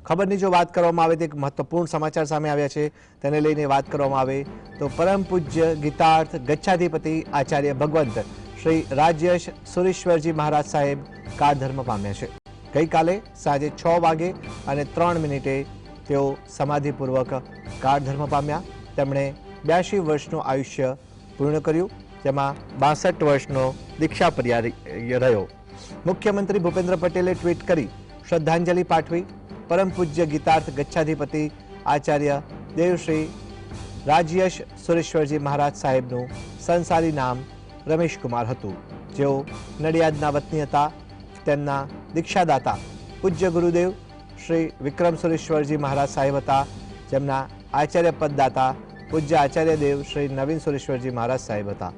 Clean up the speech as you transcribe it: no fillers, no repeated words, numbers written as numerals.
ખબરની જો વાત કરવામાં આવે તો એક મહત્વપૂર્ણ સમાચાર સામે આવ્યા છે, તેને લઈને વાત કરવામાં આવે તો પરમ પૂજ્ય ગીતાર્થ ગચ્છાધિપતિ આચાર્ય ભગવંત શ્રી રાજયશ સુરેશ્વરજી મહારાજ સાહેબ કાળધર્મ પામ્યા છે। ગઈકાલે સાંજે 6 વાગે અને 3 મિનિટે તેઓ સમાધિપૂર્વક કાળધર્મ પામ્યા। તેમણે 82 વર્ષનું આયુષ્ય પૂર્ણ કર્યું, જેમાં 62 વર્ષનો દીક્ષા પર્યાય રહ્યો। મુખ્યમંત્રી ભૂપેન્દ્ર પટેલે ટ્વીટ કરી શ્રદ્ધાંજલિ પાઠવી। પરમ પૂજ્ય ગીતાર્થ ગચ્છાધિપતિ આચાર્ય દેવશ્રી રાજયશ સુરેશ્વરજી મહારાજ સાહેબનું સંસારી નામ રમેશ કુમાર હતું, જેઓ નડિયાદના વતની હતા। તેમના દીક્ષાદાતા પૂજ્ય ગુરુદેવ શ્રી વિક્રમ સુરેશ્વરજી મહારાજ સાહેબ હતા, જેમના આચાર્ય પદદાતા પૂજ્ય આચાર્ય દેવ શ્રી નવીન સુરેશ્વરજી મહારાજ સાહેબ હતા।